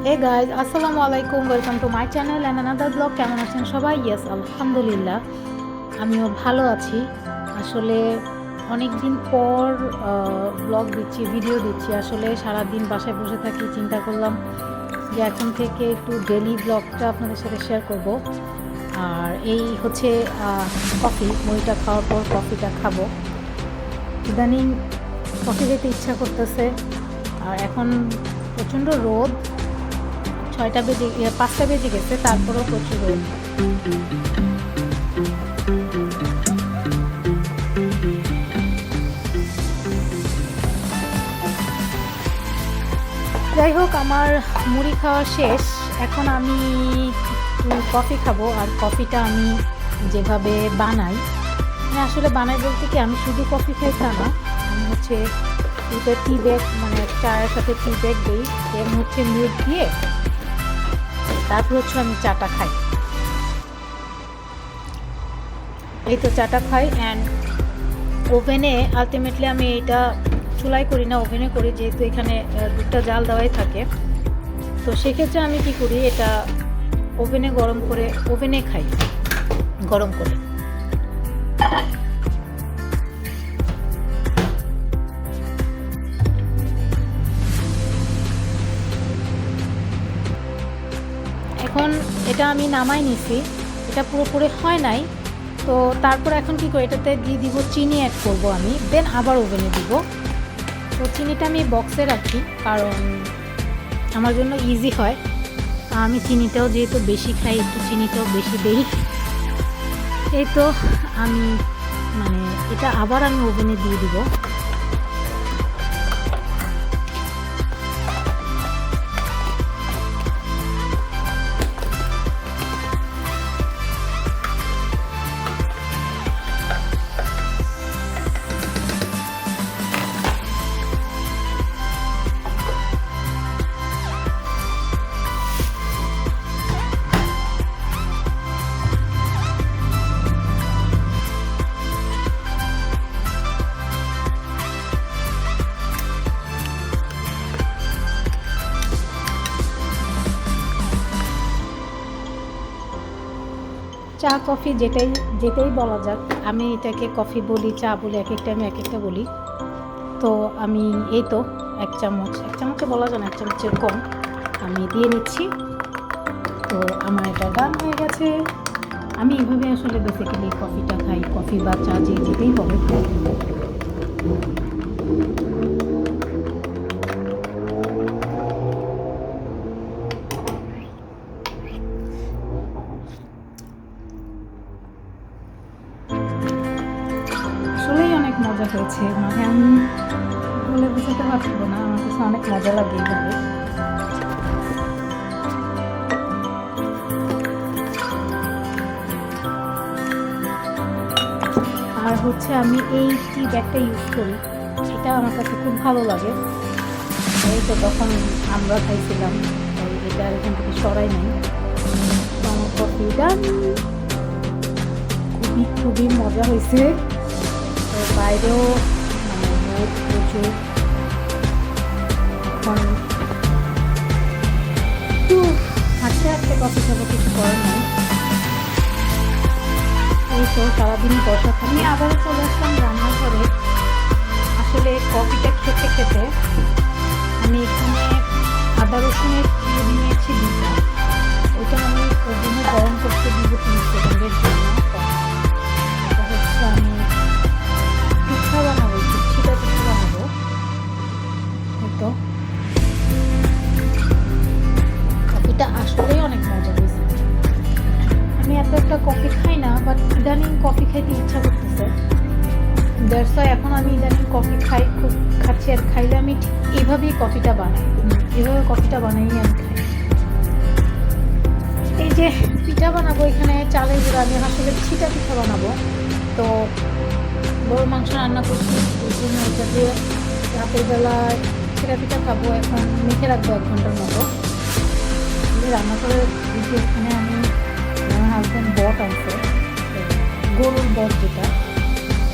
Hey guys, আসসালামু আলাইকুম, welcome to my channel and another blog. কেমন আছেন সবাই? ইয়েস, আলহামদুলিল্লাহ আমিও ভালো আছি। আসলে অনেক দিন পর ব্লগ দিচ্ছি, ভিডিও দিচ্ছি। আসলে সারাদিন বাসায় বসে থাকি, চিন্তা করলাম যে এখন থেকে একটু ডেলি ব্লগটা আপনাদের সাথে শেয়ার করব। আর এই হচ্ছে কফি, মুড়িটা খাওয়ার পর কফিটা খাবো। ইদানিং কফি খেতে ইচ্ছা করতেছে। আর এখন প্রচণ্ড রোদ, 5টা বেজে গেছে, তারপরেও প্রচুর রোদ। যাই হোক, আমার মুড়ি খাওয়া শেষ। এখন আমি কফি খাবো। আর কফিটা আমি যেভাবে বানাই, আসলে বানাই বলতে কি, আমি শুধু কফি খাই তা না, আমি হচ্ছে দুটো টি ব্যাগ, মানে চায়ের সাথে টি ব্যাগ দিই, এবং হচ্ছে মিল্ক দিয়ে তারপর হচ্ছে আমি চাটা খাই। এই তো চাটা খাই। অ্যান্ড ওভেনে আলটিমেটলি আমি এটা চুলাই করি না, ওভেনে করি, যেহেতু এখানে দুধটা জাল দেওয়াই থাকে। তো সেক্ষেত্রে আমি কি করি, এটা ওভেনে গরম করে ওভেনে খাই গরম করে। এখন এটা আমি নামাই নিছি, এটা পুরোপুরি হয় নাই। তো তারপর এখন কি করি, এটাতে দিয়ে দিব চিনি, অ্যাড করব আমি, দেন আবার ওভেনে দিব। তো চিনিটা আমি বক্সে রাখি, কারণ আমার জন্য ইজি হয়। আমি চিনিটাও যেহেতু বেশি খাই, একটু চিনিটাও বেশি দেই। এই তো আমি এটা আবার আমি ওভেনে দিয়ে দিব। চা কফি যেটাই বলা যাক, আমি এটাকে কফি বলি, চা বলি, এক একটা আমি এক একটা বলি। তো আমি এই তো এক চামচে বলা যায় না, 1 চামচের কম আমি দিয়ে নিচ্ছি। তো আমার এটা ডান হয়ে গেছে। আমি এভাবে আসলে বেসিক্যালি কফিটা খাই, কফি বা চা যেতেই হবে। আসলেই অনেক মজা হয়েছে, আমি বলে বুঝাতে পারবো না, আমার কাছে অনেক মজা লাগে এইভাবে। আর হচ্ছে আমি এই টি ব্যাগটা ইউজ করি, এটা আমার কাছে খুব ভালো লাগে। এই তো তখন আমরা খাইছিলাম, এটা এখান থেকে সরাই নাই। তো আমার কফিটা খুবই মজা হয়েছে। তো বাইরেও রোদ প্রচুর, এখন একটু হাঁটতে কফি খাবো, কিছু করার নাই। এই তো সারাদিন বসা থাকি। আবারও চলে আসলাম রান্নাঘরে। আসলে কফিটা খেতে খেতে আমি এখানে আদা রসুনের দিয়ে নিয়েছি 2টা। ওইটা আমি ওভেনে গরম করতে দিব 3 সেকেন্ডের জন্য। এটা হচ্ছে আমি পিঠা বানাবো, পিঠা বানাবো। এই তো কফিটা আসলেই অনেক মজা হয়েছে। আমি এত একটা কফি খাই না, বাট ইদানিং কফি খাইতে ইচ্ছা করতেছে। দ্যাটস ওয়াই এখন আমি ইদানিং কফি খাচ্ছি। আর খাইলে আমি ঠিক এইভাবেই কফিটা বানাই, এভাবে কফিটা বানাই আমি খাই। এই যে পিঠা বানাবো, এখানে চালের গুঁড়া, আমি আসলে ছিটা পিঠা বানাবো। তো গরুর মাংস রান্না করছি, ওই জন্য এটা দিয়ে রাতের বেলায় ছিটা পিঠা খাবো। এখন মেখে রাখবো 1 ঘন্টার মতো। রান্না করে দিচ্ছি। এখানে আমি, আমার হাজব্যান্ড বট আনছে, গরুর বট যেটা।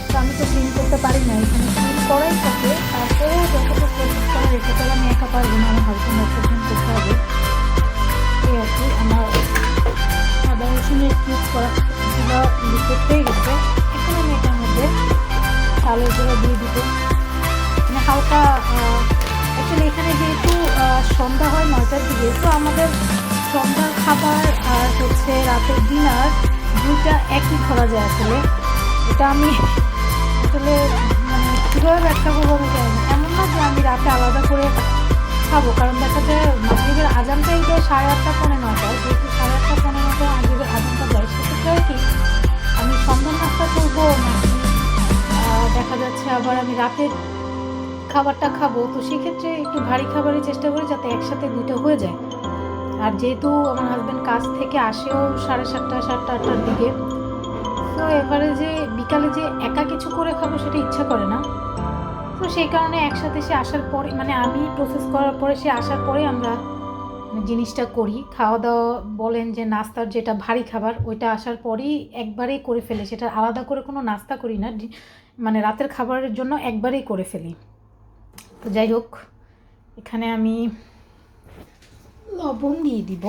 তো আমি তো ক্লিন করতে পারি না, এখানে ক্লিন করাই থাকে। তারপরেও যতটুকু প্রসেস করে রেখে তাহলে আমি একা পারবো না, আমার হাজব্যান্ড ক্লিন করতে হবে। সন্ধ্যা হয় 9টার দিকে। তো আমাদের সন্ধ্যার খাবার আর হচ্ছে রাতের ডিনার দুইটা একই ধরা যায় আসলে। এটা আমি আসলে মানে কীভাবে ব্যাখ্যা করবো আমি জানি না। এমন না যে আমি রাতে আলাদা করে খাবো, কারণ দেখা যায় মাগরিবের আজানটাই দেয় 8:30 পৌনে 9টায়। যেহেতু 8:30 পৌনে 9টায় মাগরিবের আজানটা দেয়, সেক্ষেত্রে আর কি আমি সন্ধ্যার নাস্তা করবো নাকি দেখা যাচ্ছে আবার আমি রাতের খাবারটা খাবো। তো সেক্ষেত্রে একটু ভারী খাবারের চেষ্টা করি যাতে একসাথে দুটো হয়ে যায়। আর যেহেতু আমার হাজব্যান্ড কাজ থেকে আসেও 7:30 7:30 8টার দিকে, তো এবারে যে বিকালে যে একা কিছু করে খাবো সেটা ইচ্ছা করে না। তো সেই কারণে একসাথে সে আসার পরে, মানে আমি প্রসেস করার পরে সে আসার পরে আমরা জিনিসটা করি। খাওয়া দাওয়া বলেন যে নাস্তার যেটা ভারী খাবার ওইটা আসার পরেই একবারেই করে ফেলি, সেটা আলাদা করে কোনো নাস্তা করি না, মানে রাতের খাবারের জন্য একবারেই করে ফেলি। তো যাই হোক, এখানে আমি লবণ দিয়ে দিব।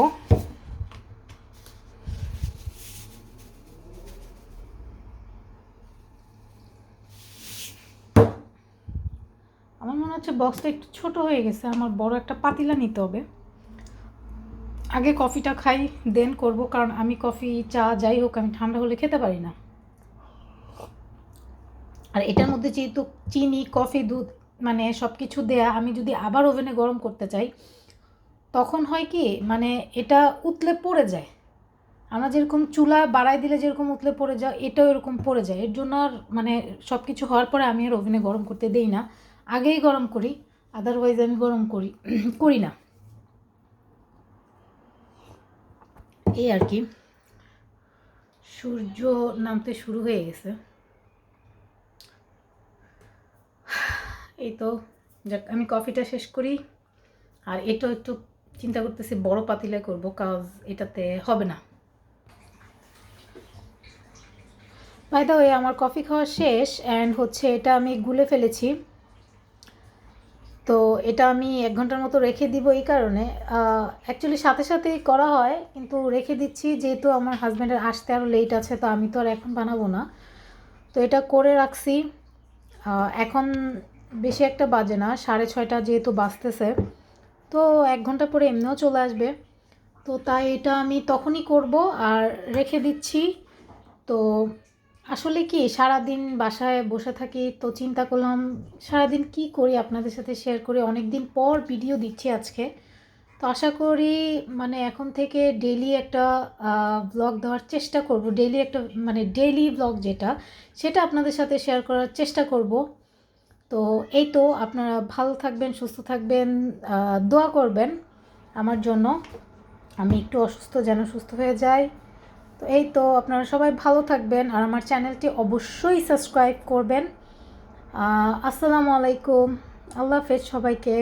আমার মনে হচ্ছে বক্সটা একটু ছোট হয়ে গেছে, আমার বড় একটা পাতিলা নিতে হবে। আগে কফিটা খাই, দেন করব, কারণ আমি কফি চা যাই হোক আমি ঠান্ডা হলে খেতে পারি না। আর এটার মধ্যে যেহেতু চিনি, কফি, দুধ মানে সব কিছু দেয়া, আমি যদি আবার ওভেনে গরম করতে চাই তখন হয় কি, মানে এটা উতলে পড়ে যায়। আমরা যেরকম চুলা বাড়াই দিলে যেরকম উতলে পড়ে যায়, এটাও এরকম পড়ে যায়। এর জন্য আর মানে সব কিছু হওয়ার পরে আমি আর ওভেনে গরম করতে দেই না, আগেই গরম করি, আদারওয়াইজ আমি গরম করি না, এই আর কি। সূর্য নামতে শুরু হয়ে গেছে, এই তো। যাক, আমি কফিটা শেষ করি। আর এটাও একটু চিন্তা করতেছি বড় পাতিলে করব, কাজ এটাতে হবে না। বাই দ্য ওয়ে, আমার কফি খাওয়া শেষ অ্যান্ড হচ্ছে এটা আমি গুলে ফেলেছি। তো এটা আমি 1 ঘন্টার মতো রেখে দিব। এই কারণে অ্যাকচুয়ালি সাথে সাথেই করা হয়, কিন্তু রেখে দিচ্ছি যেহেতু আমার হাজব্যান্ডের আসতে আরও লেট আছে, তো আমি তো আর এখন বানাবো না। তো এটা করে রাখছি। এখন বেশি একটা বাজে না, 6:30 যেহেতু বাজতেছে, তো 1 ঘন্টা পরে এমনিও চলে আসবে। তো তাই এটা আমি তখনই করব আর রেখে দিচ্ছি। তো আসলে কি সারাদিন বাসায় বসে থাকি, তো চিন্তা করলাম সারাদিন কি করি আপনাদের সাথে শেয়ার করি। অনেক দিন পর ভিডিও দিচ্ছি আজকে, তো আশা করি মানে এখন থেকে ডেইলি একটা ব্লগ দেওয়ার চেষ্টা করব। ডেইলি একটা মানে ডেইলি ব্লগ যেটা, সেটা আপনাদের সাথে শেয়ার করার চেষ্টা করব। তো এই তো, আপনারা ভালো থাকবেন, সুস্থ থাকবেন, দোয়া করবেন আমার জন্য। আমি একটু অসুস্থ, যেন সুস্থ হয়ে যাই। তো এই তো, আপনারা সবাই ভালো থাকবেন আর আমার চ্যানেলটি অবশ্যই সাবস্ক্রাইব করবেন। আসসালামু আলাইকুম, আল্লাহ হাফেজ সবাইকে।